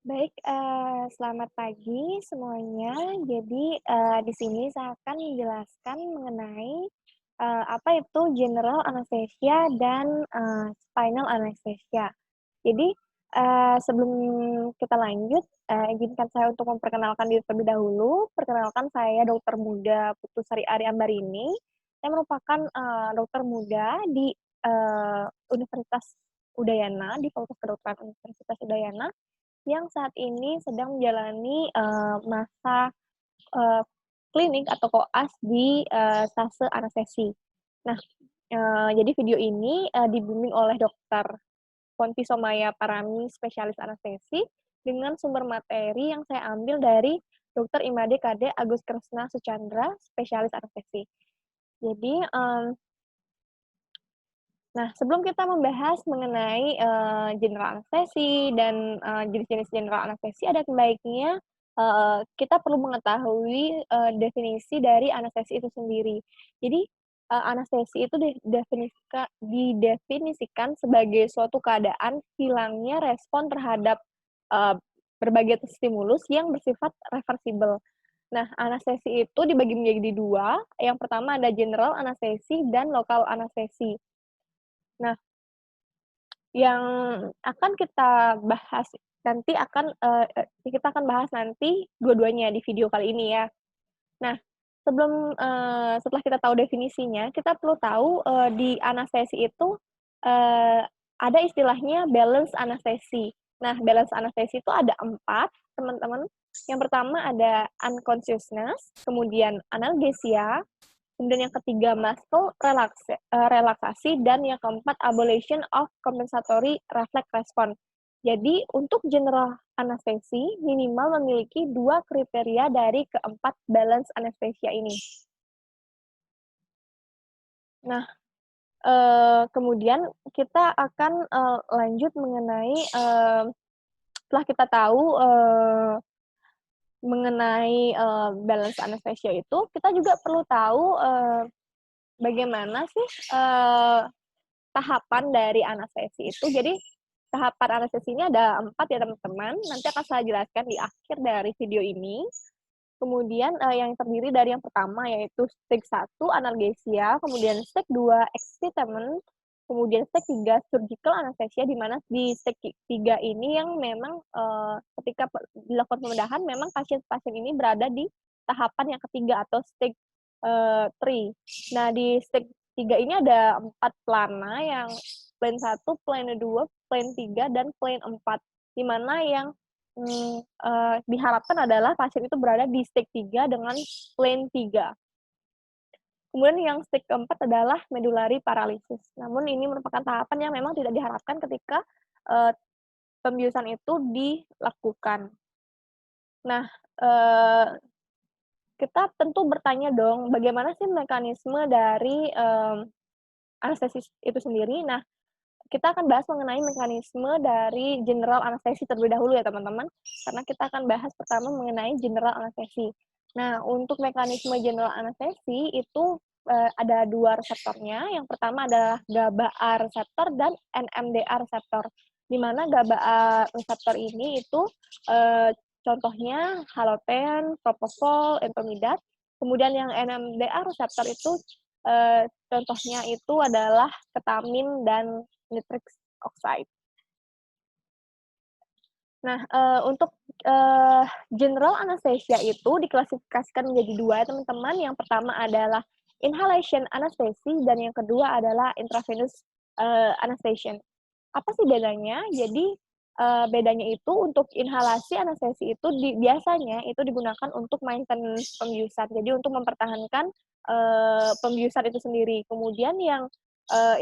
Baik, selamat pagi semuanya. Jadi, di sini saya akan menjelaskan mengenai, apa itu general anesthesia dan, spinal anesthesia. Jadi, sebelum kita lanjut, izinkan saya untuk memperkenalkan diri terlebih dahulu. Perkenalkan saya Dokter Muda Putusari Ari Ambarini. Saya merupakan, dokter muda di, Universitas Udayana, di Fakultas Kedokteran Universitas Udayana yang saat ini sedang menjalani, masa, eee, klinik atau koas di, stase anestesi. Nah, jadi video ini, dibimbing oleh Dokter Ponti Somaya Parami, spesialis anestesi, dengan sumber materi yang saya ambil dari Dokter Imade KD Agus Kresna Suchandra, spesialis anestesi. Jadi, nah, sebelum kita membahas mengenai, general anestesi dan, jenis-jenis general anestesi, ada baiknya, kita perlu mengetahui, definisi dari anestesi itu sendiri. Jadi, anestesi itu didefinisikan sebagai suatu keadaan hilangnya respon terhadap, eee, berbagai stimulus yang bersifat reversibel. Nah, anestesi itu dibagi menjadi 2, yang pertama ada general anestesi dan lokal anestesi. Nah, yang akan kita bahas nanti akan, kita akan bahas nanti dua-duanya di video kali ini ya. Nah, setelah kita tahu definisinya, kita perlu tahu, di anestesi itu, eee, ada istilahnya balance anestesi. Nah, balance anestesi itu ada 4, teman-teman. Yang pertama ada unconsciousness, kemudian analgesia, kemudian yang ketiga relaksasi, dan yang keempat abolition of compensatory reflex response. Jadi untuk general anestesi minimal memiliki 2 kriteria dari keempat balance anesthesia ini. Nah, kemudian kita akan, lanjut mengenai, setelah kita tahu, mengenai, balance anesthesia itu, kita juga perlu tahu, bagaimana sih, tahapan dari anestesi itu. Jadi, tahapan anestesi ini ada 4 ya teman-teman, nanti akan saya jelaskan di akhir dari video ini. Kemudian, yang terdiri dari yang pertama yaitu stage 1 analgesia, kemudian stage 2 excitement, kemudian stage 3 surgical anesthesia, di mana di stage 3 ini yang memang, ketika dilakukan pembedahan memang pasien-pasien ini berada di tahapan yang ketiga atau stage, 3. Nah, di stage 3 ini ada 4 plana yang plan 1, plan 2, plan 3, dan plan 4, di mana yang diharapkan adalah pasien itu berada di stage 3 dengan plan 3. Kemudian yang stage keempat adalah medullary paralysis. Namun ini merupakan tahapan yang memang tidak diharapkan ketika, eee, pembiusan itu dilakukan. Nah, kita tentu bertanya dong, bagaimana sih mekanisme dari, anestesis itu sendiri? Nah, kita akan bahas mengenai mekanisme dari general anestesi terlebih dahulu ya teman-teman, karena kita akan bahas pertama mengenai general anestesi. Nah, untuk mekanisme general anestesi itu, ada 2 reseptornya, yang pertama adalah GABA-A reseptor dan NMDA reseptor, di mana GABA-A reseptor ini itu, contohnya halopen, propofol, entomidat, kemudian yang NMDA reseptor itu, contohnya itu adalah ketamin dan nitric oxide. Nah, untuk, general anesthesia itu diklasifikasikan menjadi 2 ya teman-teman, yang pertama adalah inhalation anesthesia dan yang kedua adalah intravenous, anesthesia. Apa sih bedanya? Jadi, bedanya itu untuk inhalasi anestesi itu biasanya itu digunakan untuk maintenance pembiusan, jadi untuk mempertahankan, pembiusan itu sendiri. Kemudian yang,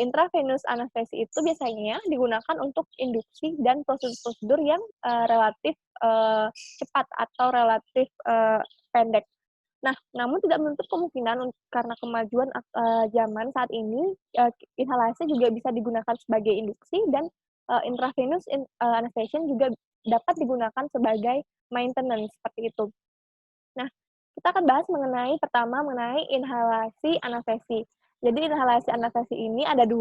intravenous anestesi itu biasanya digunakan untuk induksi dan prosedur-prosedur yang, relatif, cepat atau relatif, pendek. Nah, namun tidak menutup kemungkinan karena kemajuan zaman saat ini, inhalasi juga bisa digunakan sebagai induksi dan, intravenous anesthesia juga dapat digunakan sebagai maintenance, seperti itu. Nah, kita akan bahas mengenai inhalasi anestesi. Jadi inhalasi anestesi ini ada 2,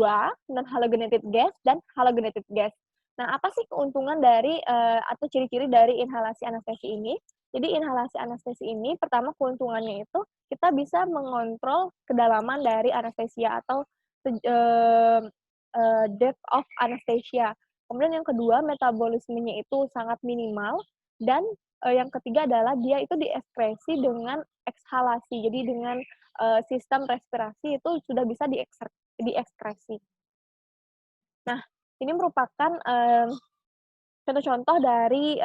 non halogenated gas dan halogenated gas. Nah, apa sih keuntungan dari atau ciri-ciri dari inhalasi anestesi ini? Jadi inhalasi anestesi ini pertama keuntungannya itu kita bisa mengontrol kedalaman dari anestesia atau depth of anesthesia. Kemudian yang kedua metabolismenya itu sangat minimal dan yang ketiga adalah dia itu diekskresi dengan ekshalasi. Jadi dengan sistem respirasi itu sudah bisa diekskresi. Nah, ini merupakan contoh-contoh dari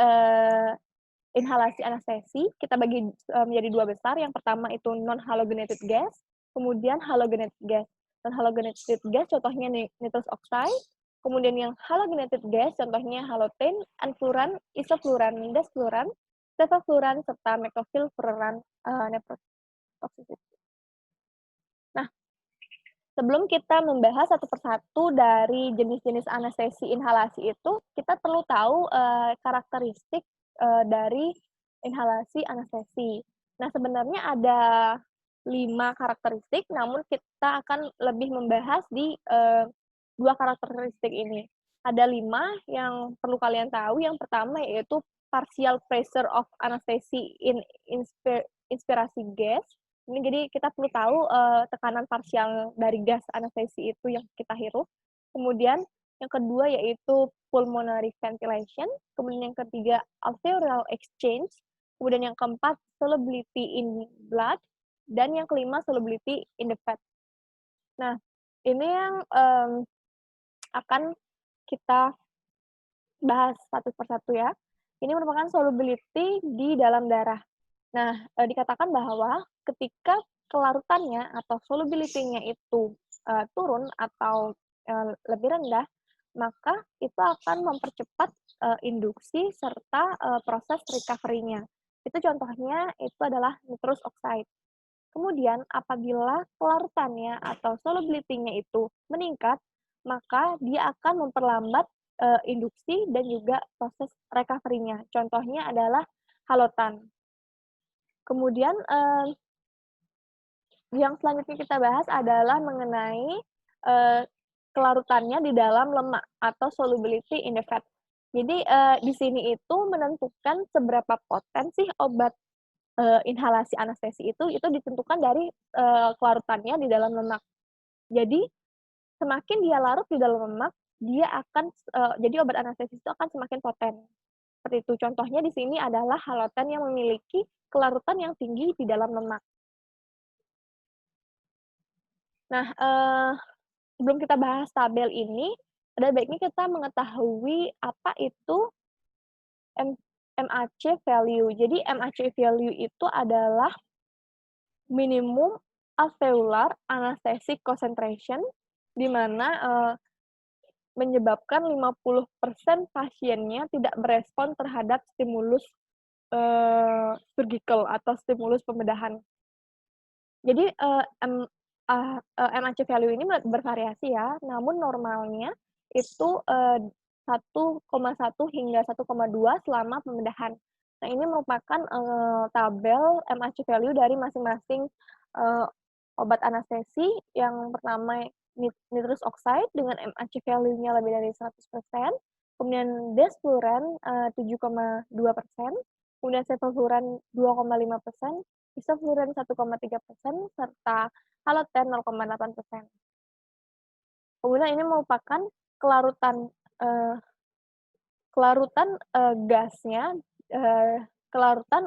inhalasi anestesi. Kita bagi menjadi dua besar. Yang pertama itu non-halogenated gas, kemudian halogenated gas. Non-halogenated gas contohnya nitrous oxide, kemudian yang halogenated gas contohnya halothane, anfluran, isofluran, desfluran, sevofluran, serta methylfurran nephrotoxicity. Nah, sebelum kita membahas satu persatu dari jenis-jenis anestesi inhalasi itu, kita perlu tahu karakteristik dari inhalasi anestesi. Nah, sebenarnya ada 5 karakteristik, namun kita akan lebih membahas di 2 karakteristik ini. Ada 5 yang perlu kalian tahu. Yang pertama yaitu partial pressure of anesthesia in inspirasi gas. Ini jadi kita perlu tahu tekanan parsial dari gas anestesi itu yang kita hirup. Kemudian yang kedua yaitu pulmonary ventilation, kemudian yang ketiga alveolar exchange, kemudian yang keempat solubility in blood, dan yang kelima solubility in the fat. Nah, ini yang akan kita bahas satu persatu ya. Ini merupakan solubility di dalam darah. Nah, dikatakan bahwa ketika kelarutannya atau solubility-nya itu turun atau lebih rendah, maka itu akan mempercepat induksi serta proses recovery-nya. Itu contohnya itu adalah nitrous oxide. Kemudian apabila kelarutannya atau solubility-nya itu meningkat, maka dia akan memperlambat induksi dan juga proses recovery-nya. Contohnya adalah halotan. Kemudian yang selanjutnya kita bahas adalah mengenai kelarutannya di dalam lemak atau solubility in the fat. Jadi di sini itu menentukan seberapa potensi obat inhalasi anestesi itu ditentukan dari kelarutannya di dalam lemak. Jadi semakin dia larut di dalam lemak, dia akan jadi obat anestesi itu akan semakin poten. Seperti itu. Contohnya di sini adalah halotan yang memiliki kelarutan yang tinggi di dalam lemak. Nah, sebelum kita bahas tabel ini, ada baiknya kita mengetahui apa itu MAC value. Jadi MAC value itu adalah minimum alveolar anesthetic concentration, di mana menyebabkan 50% pasiennya tidak berespon terhadap stimulus surgical atau stimulus pembedahan. Jadi MAC value ini bervariasi ya, namun normalnya itu 1,1 hingga 1,2 selama pembedahan. Nah, ini merupakan tabel MAC value dari masing-masing obat anestesi. Yang pertama nitrous oxide dengan MAC value-nya lebih dari 100%, kemudian desfluran 7,2%, kemudian sevofluran 2,5%, isofluran 1,3%, serta halothane 0,8%. Kemudian ini merupakan kelarutan gasnya, kelarutan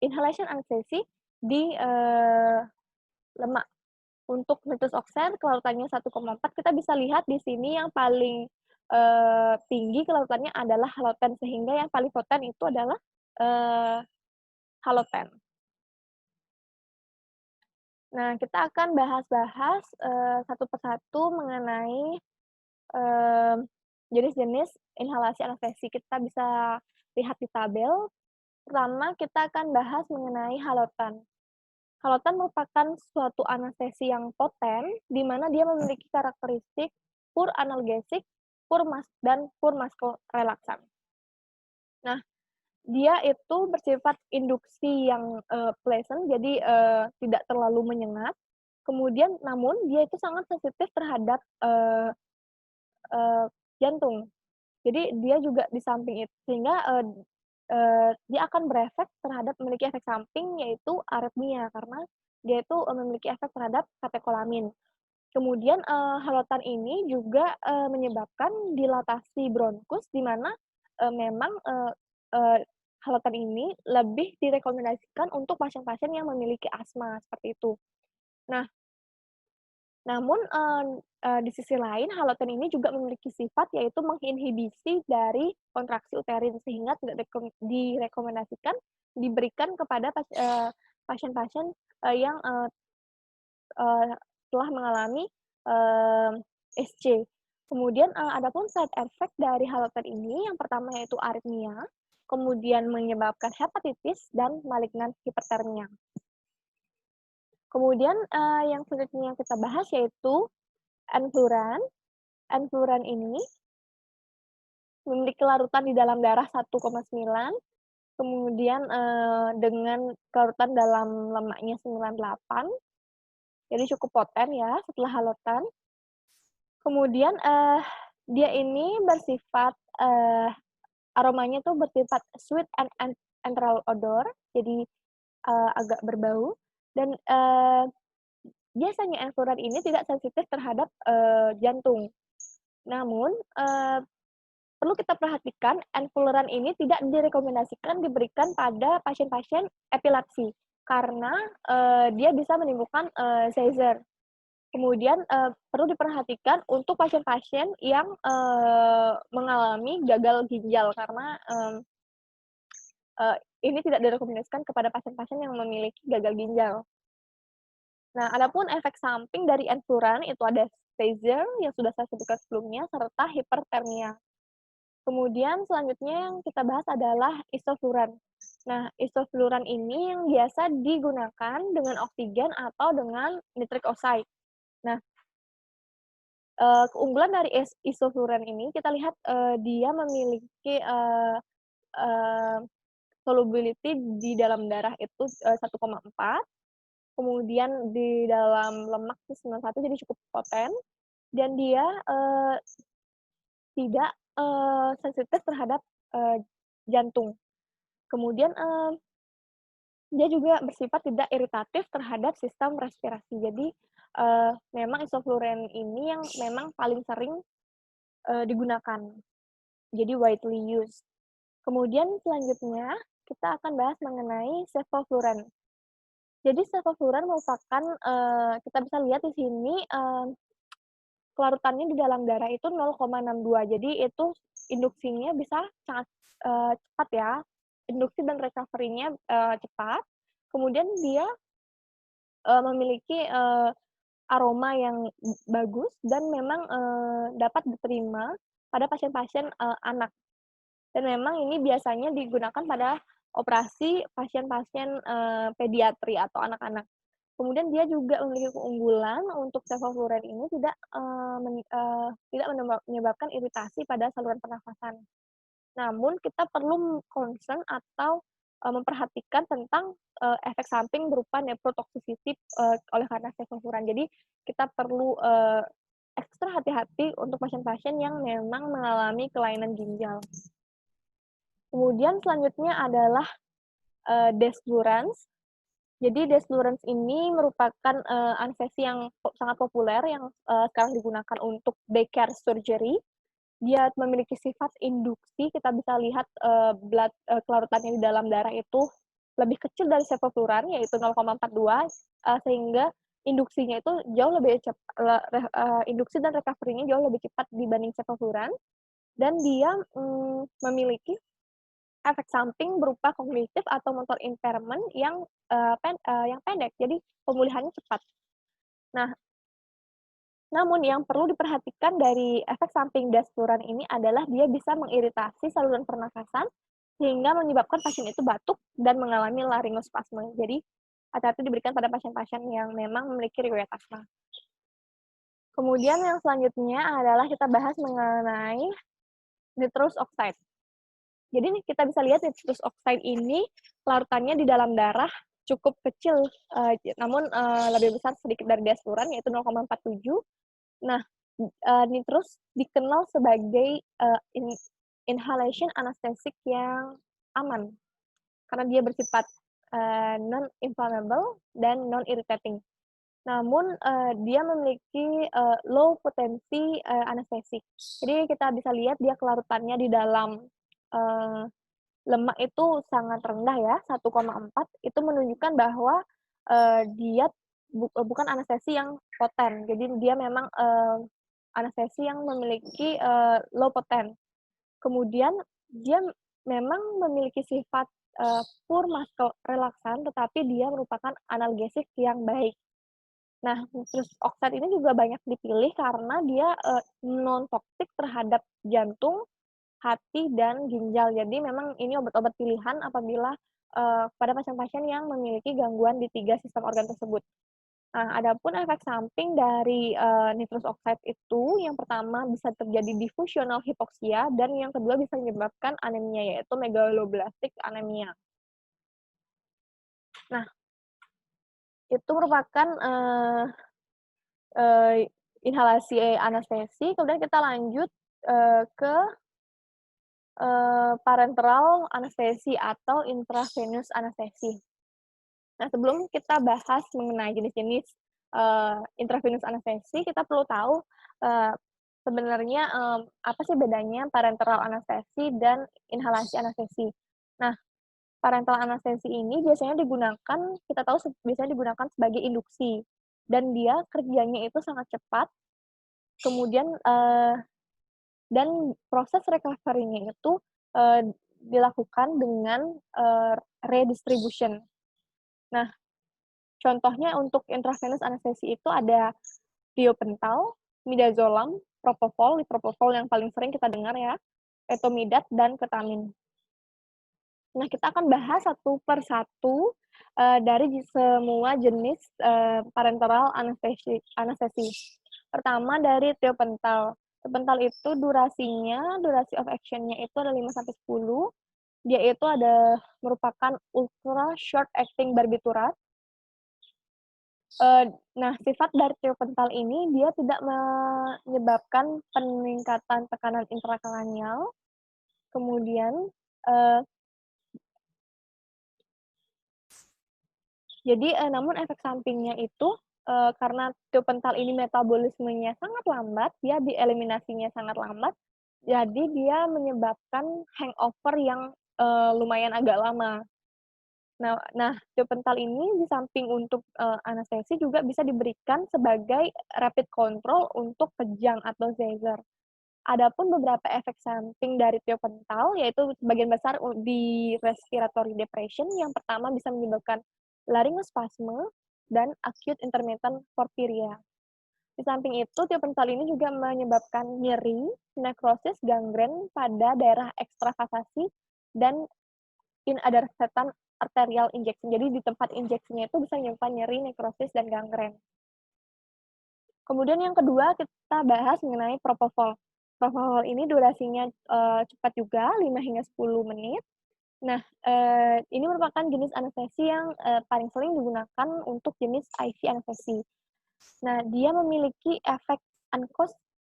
inhalation anestesi di lemak. Untuk nitrous oxide kelarutannya 1,4, kita bisa lihat di sini yang paling tinggi kelarutannya adalah halothane, sehingga yang paling poten itu adalah halothane. Nah, kita akan bahas-bahas satu persatu mengenai jenis-jenis inhalasi anestesi. Kita bisa lihat di tabel. Pertama, kita akan bahas mengenai halotan. Halotan merupakan suatu anestesi yang poten, di mana dia memiliki karakteristik pur analgesik, dan pur muscle-relaksan. Nah, dia itu bersifat induksi yang pleasant, jadi tidak terlalu menyengat. Kemudian, namun dia itu sangat sensitif terhadap jantung. Jadi dia juga di samping itu sehingga, dia akan berefek terhadap memiliki efek samping yaitu aritmia karena dia itu, memiliki efek terhadap katekolamin. Kemudian, halotan ini juga, menyebabkan dilatasi bronkus di mana, memang, eee, halotan ini lebih direkomendasikan untuk pasien-pasien yang memiliki asma, seperti itu. Nah, namun, di sisi lain halotan ini juga memiliki sifat yaitu menginhibisi dari kontraksi uterin sehingga tidak direkomendasikan diberikan kepada pasien-pasien, yang, eee, telah mengalami, eee, SC. Kemudian, adapun side effect dari halotan ini yang pertama yaitu aritmia, kemudian menyebabkan hepatitis dan malignan hipertermia. Kemudian, yang selanjutnya yang kita bahas yaitu Enfluran. Enfluran ini memiliki larutan di dalam darah 1,9, kemudian, dengan larutan dalam lemaknya 98, jadi cukup poten ya setelah halotan. Kemudian, dia ini bersifat, aromanya tuh bersifat sweet and neutral odor, jadi, agak berbau dan, biasanya Enfluran ini tidak sensitif terhadap, jantung. Namun, perlu kita perhatikan Enfluran ini tidak direkomendasikan diberikan pada pasien-pasien epilepsi karena, dia bisa menimbulkan, seizure. Kemudian, perlu diperhatikan untuk pasien-pasien yang, mengalami gagal ginjal karena, eee, ini tidak direkomendasikan kepada pasien-pasien yang memiliki gagal ginjal. Nah, adapun efek samping dari Enfluran itu ada seizure yang sudah saya sebutkan sebelumnya serta hipertermia. Kemudian selanjutnya yang kita bahas adalah isofluran. Nah, isofluran ini yang biasa digunakan dengan oksigen atau dengan nitric oxide. Nah, keunggulan dari isofluran ini kita lihat, dia memiliki, eee, solubility di dalam darah itu, 1,4, kemudian di dalam lemak itu 91 jadi cukup poten, dan dia, tidak, sensitif terhadap, jantung. Kemudian, dia juga bersifat tidak iritatif terhadap sistem respirasi. Jadi, memang isofluran ini yang memang paling sering, digunakan, jadi widely used. Kemudian selanjutnya kita akan bahas mengenai sevofluran. Jadi sevofluran merupakan, kita bisa lihat di sini, kelarutannya di dalam darah itu 0,62. Jadi itu induksinya bisa sangat, cepat ya, induksi dan recovery-nya, cepat. Kemudian dia, memiliki, aroma yang bagus dan memang, dapat diterima pada pasien-pasien, anak. Dan memang ini biasanya digunakan pada operasi pasien-pasien, pediatri atau anak-anak. Kemudian dia juga memiliki keunggulan untuk sevofluran ini tidak menyebabkan iritasi pada saluran pernafasan. Namun kita perlu concern atau, memperhatikan tentang, efek samping berupa nephrotoxicity, oleh karena sevofluran. Jadi kita perlu, ekstra hati-hati untuk pasien-pasien yang memang mengalami kelainan ginjal. Kemudian selanjutnya adalah, desflurans. Jadi desflurans ini merupakan, anestesi yang sangat populer yang, sekarang digunakan untuk daycare surgery. Dia memiliki sifat induksi, kita bisa lihat, kelarutannya di dalam darah itu lebih kecil dari sevofluran, yaitu 0,42, sehingga induksinya itu jauh lebih induksi dan recovery-nya jauh lebih cepat dibanding sevofluran, dan dia, memiliki efek samping berupa kognitif atau motor impairment yang pendek, jadi pemulihannya cepat. Nah, namun yang perlu diperhatikan dari efek samping desfluran ini adalah dia bisa mengiritasi saluran pernafasan, sehingga menyebabkan pasien itu batuk dan mengalami laryngospasme. Jadi, hati-hati diberikan pada pasien-pasien yang memang memiliki riwayat asma. Kemudian yang selanjutnya adalah kita bahas mengenai nitrous oxide. Jadi nih kita bisa lihat nitrous oxide ini larutannya di dalam darah cukup kecil, namun, lebih besar sedikit dari desfluran yaitu 0,47. Nah, Nitrous dikenal sebagai, inhalation anesthetic yang aman, karena dia bersifat, non-inflammable dan non-irritating. Namun, dia memiliki, low potensi, anestetik. Jadi kita bisa lihat dia kelarutannya di dalam, eee, lemak itu sangat rendah ya, 1,4, itu menunjukkan bahwa, dia bukan anestesi yang poten. Jadi dia memang, anestesi yang memiliki, low poten. Kemudian dia memang memiliki sifat, pure muscle relaksan, tetapi dia merupakan analgesik yang baik. Nah, nitrous oxide ini juga banyak dipilih karena dia, non-toksik terhadap jantung, hati, dan ginjal. Jadi memang ini obat-obat pilihan apabila, pada pasien-pasien yang memiliki gangguan di 3 sistem organ tersebut. Nah, adapun efek samping dari, nitrous oxide itu, yang pertama bisa terjadi diffusional hipoksia dan yang kedua bisa menyebabkan anemia, yaitu megaloblastic anemia. Nah, itu merupakan, inhalasi anestesi, kemudian kita lanjut, ke, parenteral anestesi atau intravenous anestesi. Nah, sebelum kita bahas mengenai jenis-jenis, intravenous anestesi, kita perlu tahu, eee, sebenarnya, apa sih bedanya parenteral anestesi dan inhalasi anestesi. Nah, parenteral anestesi ini biasanya digunakan kita tahu biasanya digunakan sebagai induksi, dan dia kerjanya itu sangat cepat, kemudian, dan proses recovery-nya itu, dilakukan dengan, redistribution. Nah, contohnya untuk intravenous anestesi itu ada tiopental, midazolam, propofol yang paling sering kita dengar ya, etomidate, dan ketamin. Nah, kita akan bahas satu per satu, dari semua jenis, parenteral anestesi. Pertama dari tiopental. Tiopental itu durasi of action-nya itu ada 5-10. Dia itu merupakan ultra short acting barbiturat. Nah, sifat dari tiopental ini dia tidak menyebabkan peningkatan tekanan intrakranial, kemudian, eee, namun efek sampingnya itu, karena tiopental ini metabolismenya sangat lambat, dia dieliminasinya sangat lambat, jadi dia menyebabkan hangover yang, lumayan agak lama. Nah, tiopental ini di samping untuk, anestesi juga bisa diberikan sebagai rapid control untuk kejang atau seizure. Adapun beberapa efek samping dari tiopental, yaitu sebagian besar di respiratory depression, yang pertama bisa menyebabkan laryngospasme dan acute intermittent porphyria. Di samping itu, tiopental ini juga menyebabkan nyeri, nekrosis, gangren pada daerah ekstravasasi, dan inadvertent arterial injection. Jadi di tempat injeksinya itu bisa menyebabkan nyeri, nekrosis, dan gangren. Kemudian yang kedua kita bahas mengenai propofol. Propofol ini durasinya, cepat juga, 5 hingga 10 menit. Nah, ini merupakan jenis anestesi yang, paling sering digunakan untuk jenis IV anestesi. Nah, dia memiliki efek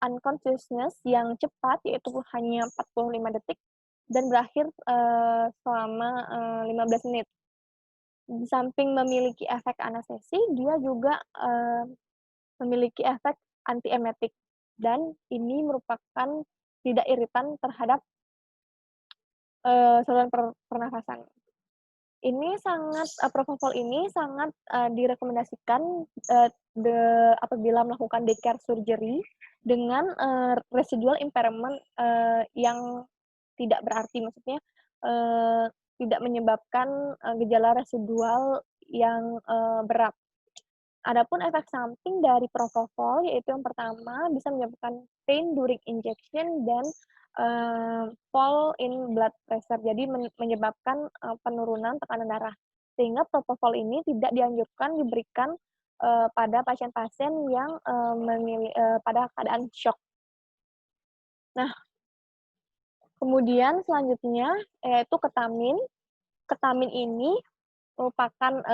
unconsciousness yang cepat, yaitu hanya 45 detik dan berakhir, selama, 15 menit. Di samping memiliki efek anestesi, dia juga, memiliki efek antiemetik dan ini merupakan tidak iritan terhadap, saluran pernafasan. Ini sangat propofol ini sangat, direkomendasikan, eee, de apabila melakukan daycare surgery dengan, residual impairment, yang tidak berarti. Maksudnya, eee, tidak menyebabkan, gejala residual yang, berat. Adapun efek samping dari propofol, yaitu yang pertama bisa menyebabkan pain during injection dan, fall in blood pressure. Jadi menyebabkan, penurunan tekanan darah. Sehingga propofol ini tidak dianjurkan diberikan, pada pasien-pasien yang, pada keadaan syok. Nah, kemudian selanjutnya yaitu ketamin. Ketamin ini merupakan,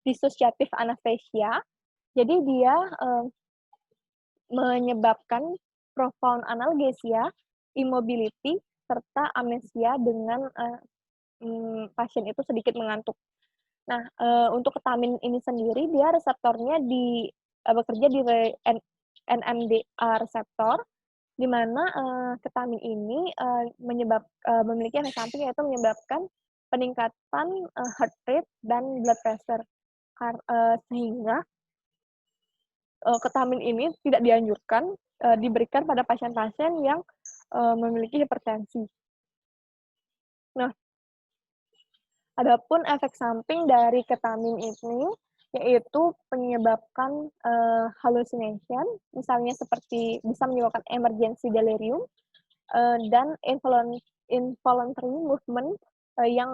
dissociative anesthesia. Jadi dia, menyebabkan profound analgesia, immobility, serta amnesia dengan, pasien itu sedikit mengantuk. Nah, untuk ketamin ini sendiri dia reseptornya bekerja di NMDA reseptor, di mana, ketamin ini, memiliki efek samping yaitu menyebabkan peningkatan, heart rate dan blood pressure. Sehingga, ketamin ini tidak dianjurkan, diberikan pada pasien-pasien yang, memiliki hipertensi. Nah, adapun efek samping dari ketamin ini, yaitu menyebabkan, hallucination, misalnya seperti bisa menyebabkan emergency delirium, dan involuntary movement, yang,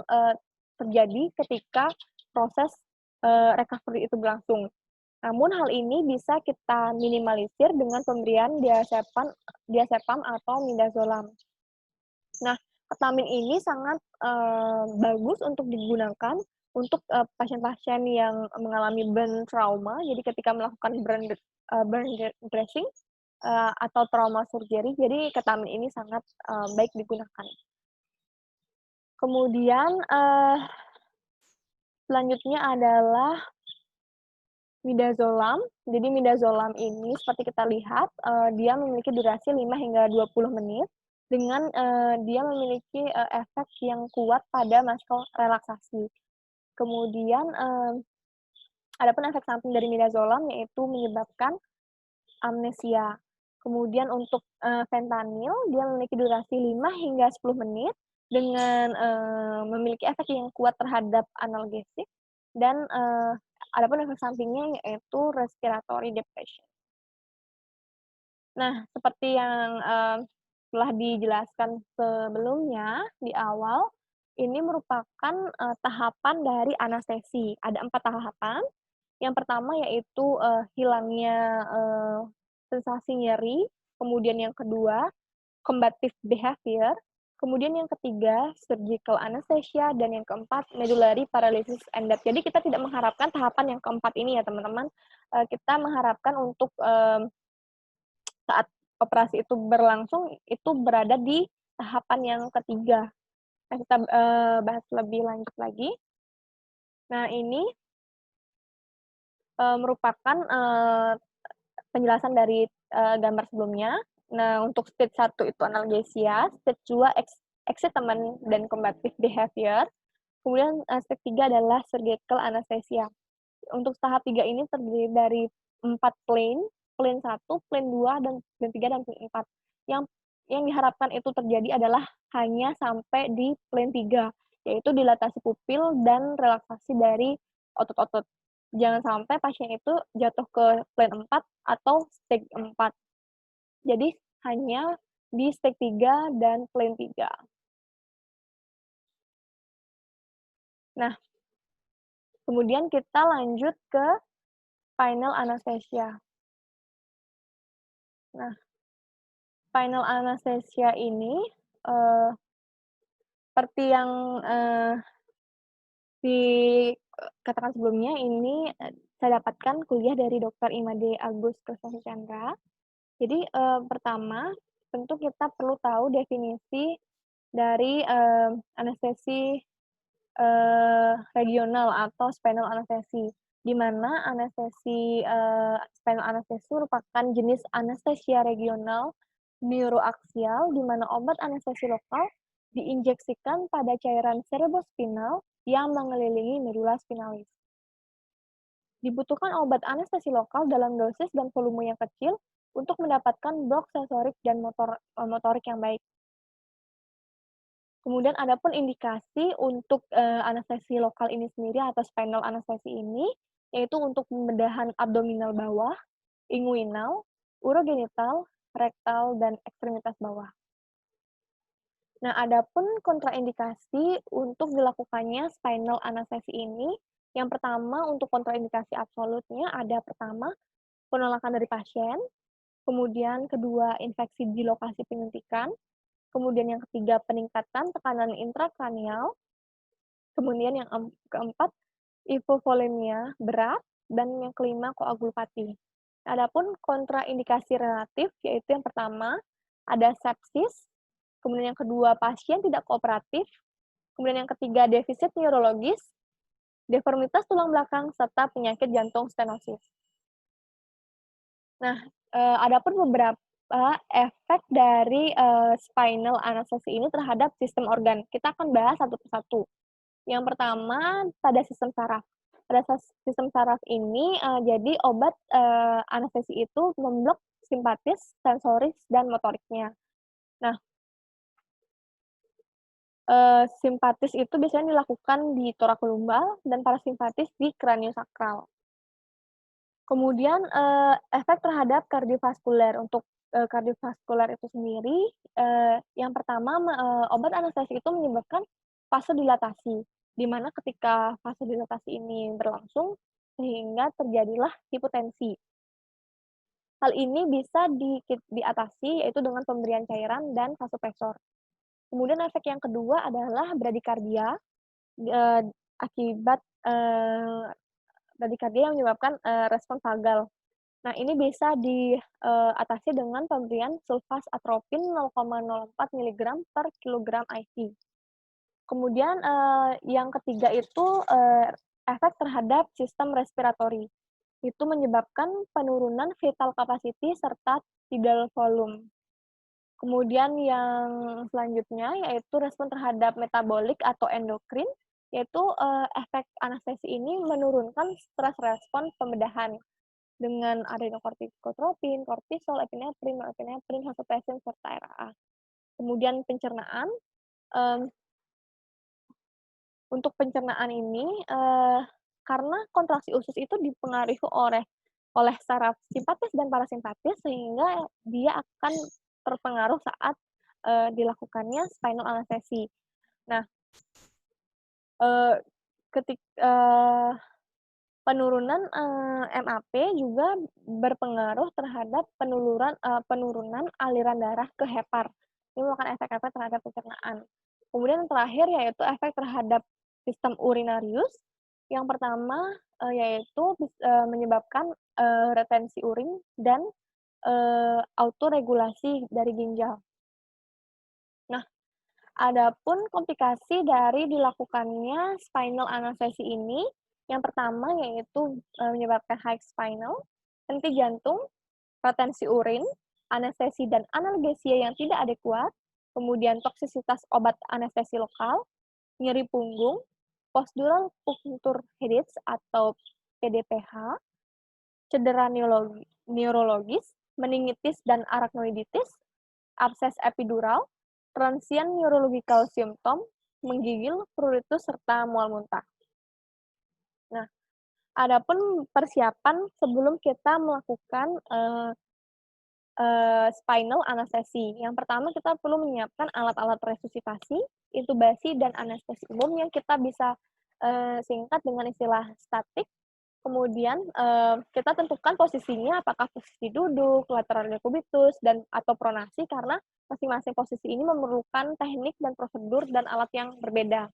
terjadi ketika proses, recovery itu berlangsung. Namun hal ini bisa kita minimalisir dengan pemberian diazepam atau midazolam. Nah, ketamin ini sangat, bagus untuk digunakan untuk, pasien-pasien yang mengalami burn trauma. Jadi ketika melakukan burn dressing, atau trauma surgery, jadi ketamin ini sangat, baik digunakan. Kemudian, selanjutnya adalah midazolam. Jadi midazolam ini seperti kita lihat, dia memiliki durasi 5 hingga 20 menit dengan, dia memiliki, efek yang kuat pada muscle relaksasi. Kemudian, adapun efek samping dari midazolam yaitu menyebabkan amnesia. Kemudian untuk, fentanyl dia memiliki durasi 5 hingga 10 menit dengan, memiliki efek yang kuat terhadap analgesik dan, adapun efek sampingnya yaitu respiratory depression. Nah, seperti yang, telah dijelaskan sebelumnya di awal, ini merupakan, tahapan dari anestesi. Ada 4 tahapan. Yang pertama yaitu, hilangnya, sensasi nyeri, kemudian yang kedua, combative behavior, kemudian yang ketiga, surgical anesthesia, dan yang keempat, medullary paralysis and death. Jadi kita tidak mengharapkan tahapan yang keempat ini ya teman-teman, kita mengharapkan untuk, saat operasi itu berlangsung, itu berada di tahapan yang ketiga. Nah kita, bahas lebih lanjut lagi. Nah ini, merupakan, penjelasan dari, gambar sebelumnya. Nah, untuk stage 1 itu analgesia, stage 2 excitement dan combative behavior, kemudian, stage 3 adalah surgical anesthesia. Untuk tahap 3 ini terdiri dari 4 plane, plane 1, plane 2, dan plane 3, dan plane 4. Yang yang diharapkan itu terjadi adalah hanya sampai di plane 3, yaitu dilatasi pupil dan relaksasi dari otot-otot. Jangan sampai pasien itu jatuh ke plane 4 atau stage 4. Jadi hanya di stage 3 dan plane 3. Nah, kemudian kita lanjut ke final anesthesia. Nah, final anesthesia ini, seperti yang, dikatakan sebelumnya, ini, saya dapatkan kuliah dari Dr. Imade Agus Krisnasih Chandra. Jadi, pertama, tentu kita perlu tahu definisi dari, anestesi, regional atau spinal anestesi, di mana anestesi, spinal anestesi merupakan jenis anestesia regional neuroaksial, di mana obat anestesi lokal diinjeksikan pada cairan cerebrospinal yang mengelilingi medula spinalis. Dibutuhkan obat anestesi lokal dalam dosis dan volume yang kecil untuk mendapatkan blok sensorik dan motorik yang baik. Kemudian adapun indikasi untuk, anestesi lokal ini sendiri atau spinal anestesi ini, yaitu untuk pembedahan abdominal bawah, inguinal, urogenital, rektal, dan ekstremitas bawah. Nah, adapun kontraindikasi untuk dilakukannya spinal anestesi ini, yang pertama untuk kontraindikasi absolutnya ada pertama, penolakan dari pasien, kemudian kedua infeksi di lokasi penyuntikan, kemudian yang ketiga peningkatan tekanan intrakranial, kemudian yang keempat hipovolemia berat, dan yang kelima koagulopati. Adapun kontraindikasi relatif, yaitu yang pertama, ada sepsis, kemudian yang kedua, pasien tidak kooperatif, kemudian yang ketiga, defisit neurologis, deformitas tulang belakang, serta penyakit jantung stenosis. Nah, adapun beberapa efek dari spinal anestesi ini terhadap sistem organ. Kita akan bahas satu persatu. Yang pertama, pada sistem saraf. Pada sistem saraf ini, jadi obat anestesi itu memblok simpatis, sensoris, dan motoriknya. Nah, simpatis itu biasanya dilakukan di torakolumbar dan parasimpatis di kraniosakral. Kemudian, efek terhadap kardiovaskuler. Untuk kardiovaskuler itu sendiri, yang pertama obat anestesi itu menyebabkan vasodilatasi, di mana ketika vasodilatasi ini berlangsung, sehingga terjadilah hipotensi. Hal ini bisa diatasi yaitu dengan pemberian cairan dan vasopresor. Kemudian efek yang kedua adalah bradikardia, akibat bradikardia yang menyebabkan respon vagal. Nah, ini bisa diatasi dengan pemberian sulfas atropin 0,04 mg per kilogram IV. Kemudian yang ketiga itu efek terhadap sistem respiratori. Itu menyebabkan penurunan vital capacity serta tidal volume. Kemudian yang selanjutnya yaitu respon terhadap metabolik atau endokrin, yaitu efek anestesi ini menurunkan stres respon pembedahan dengan adenokortikotropin, kortisol, epinefrin, norepinefrin, vasopressin, serta RAA. Kemudian pencernaan, untuk pencernaan ini karena kontraksi usus itu dipengaruhi oleh saraf simpatis dan parasimpatis sehingga dia akan terpengaruh saat dilakukannya spinal anestesi. Nah, penurunan MAP juga berpengaruh terhadap penurunan aliran darah ke hepar. Ini merupakan efek-efek terhadap pencernaan. Kemudian yang terakhir yaitu efek terhadap sistem urinarius. Yang pertama yaitu menyebabkan retensi urin dan autoregulasi dari ginjal. Nah, adapun komplikasi dari dilakukannya spinal anestesi ini, yang pertama yaitu menyebabkan high spinal, henti jantung, retensi urin, anestesi dan analgesia yang tidak adekuat, kemudian toksisitas obat anestesi lokal, nyeri punggung, postural puncture headache atau PDPH, cedera neurologis, meningitis dan arachnoiditis, abses epidural, transient neurological symptom, menggigil, pruritus, serta mual muntah. Nah, adapun persiapan sebelum kita melakukan spinal anestesi. Yang pertama kita perlu menyiapkan alat-alat resusitasi, intubasi, dan anestesi umum yang kita bisa singkat dengan istilah statik. Kemudian kita tentukan posisinya, apakah posisi duduk, lateral decubitus, dan atau pronasi, karena masing-masing posisi ini memerlukan teknik dan prosedur dan alat yang berbeda.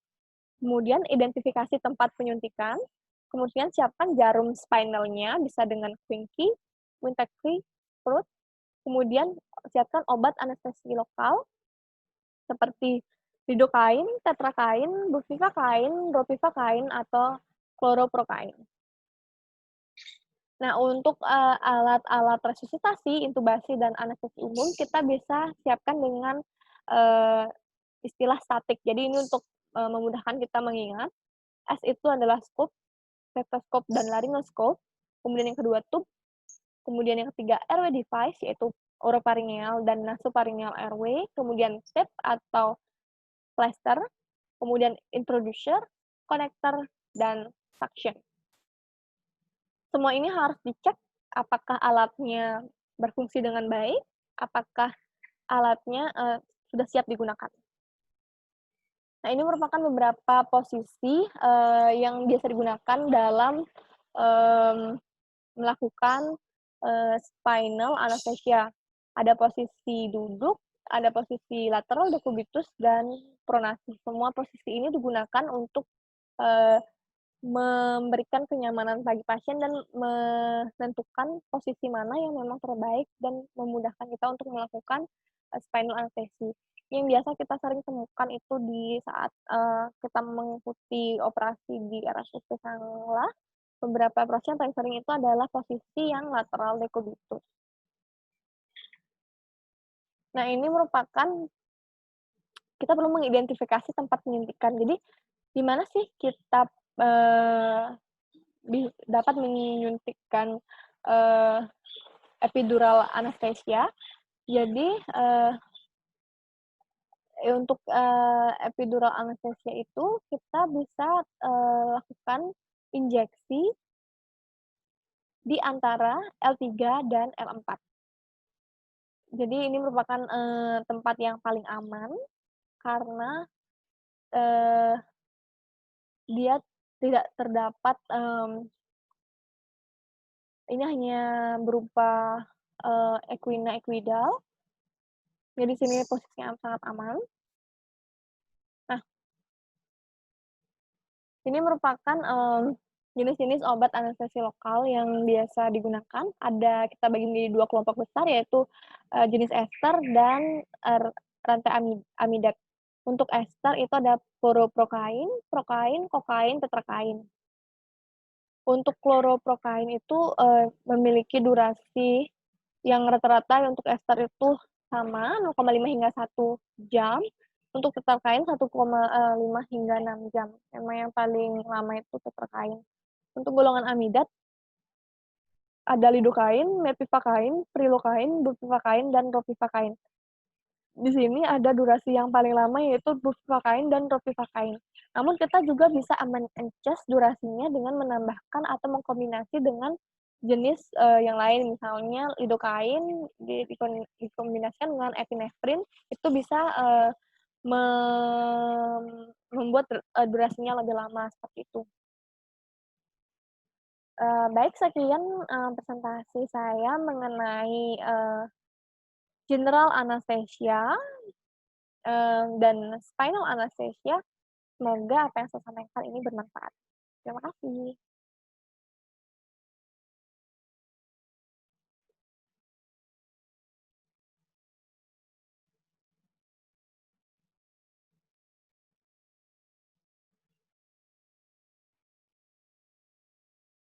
Kemudian identifikasi tempat penyuntikan, kemudian siapkan jarum spinalnya, bisa dengan Quincke, Wintecre, Prut, kemudian siapkan obat anestesi lokal, seperti lidocaine, tetracaine, bupivacaine, ropivacaine, atau chloroprocaine. Nah, untuk alat-alat resusitasi, intubasi, dan anestesi umum, kita bisa siapkan dengan istilah statik. Jadi ini untuk memudahkan kita mengingat. S itu adalah scope, stetoskop, dan laryngoscope. Kemudian yang kedua tube. Kemudian yang ketiga airway device, yaitu oropharyngeal dan nasopharyngeal airway. Kemudian tape atau plaster. Kemudian introducer, connector, dan suction. Semua ini harus dicek apakah alatnya berfungsi dengan baik, apakah alatnya sudah siap digunakan. Nah, ini merupakan beberapa posisi yang biasa digunakan dalam melakukan spinal anesthesia. Ada posisi duduk, ada posisi lateral decubitus, dan pronasi. Semua posisi ini digunakan untuk memberikan kenyamanan bagi pasien dan menentukan posisi mana yang memang terbaik dan memudahkan kita untuk melakukan, spinal anestesi. Yang biasa kita sering temukan itu di saat, kita mengikuti operasi di RSUP Sanglah, beberapa operasi yang paling sering itu adalah posisi yang lateral decubitus. Nah, ini merupakan kita perlu mengidentifikasi tempat penyuntikan. Jadi, di mana sih kita, eee, dapat menyuntikkan, eee, epidural anestesia. Jadi, untuk, epidural anestesia itu kita bisa, lakukan injeksi di antara L3 dan L4. Jadi ini merupakan, tempat yang paling aman karena, eee, dia tidak terdapat, ini hanya berupa, equina equidal, jadi sini posisinya sangat aman. Nah, ini merupakan, jenis-jenis obat anestesi lokal yang biasa digunakan. Kita bagi menjadi 2 kelompok besar, yaitu, jenis ester dan, rantai amidat. Untuk ester itu ada fluoroprokain, prokain, kokain, tetrakain. Untuk kloroprokain itu, memiliki durasi yang rata-rata untuk ester itu sama 0,5 hingga 1 jam, untuk tetrakain 1,5 hingga 6 jam. Memang yang paling lama itu tetrakain. Untuk golongan amidat ada lidokain, mepivakain, prilokain, bupivacain, dan ropivakain. Di sini ada durasi yang paling lama yaitu bupivacain dan ropivakain. Namun kita juga bisa adjust durasinya dengan menambahkan atau mengkombinasi dengan jenis, yang lain, misalnya lidokain dikombinasikan dengan epinefrin, itu bisa, membuat durasinya lebih lama, seperti itu. Baik, sekian, presentasi saya mengenai, general anesthesia, dan spinal anesthesia. Semoga apa yang saya sampaikan ini bermanfaat. Terima kasih.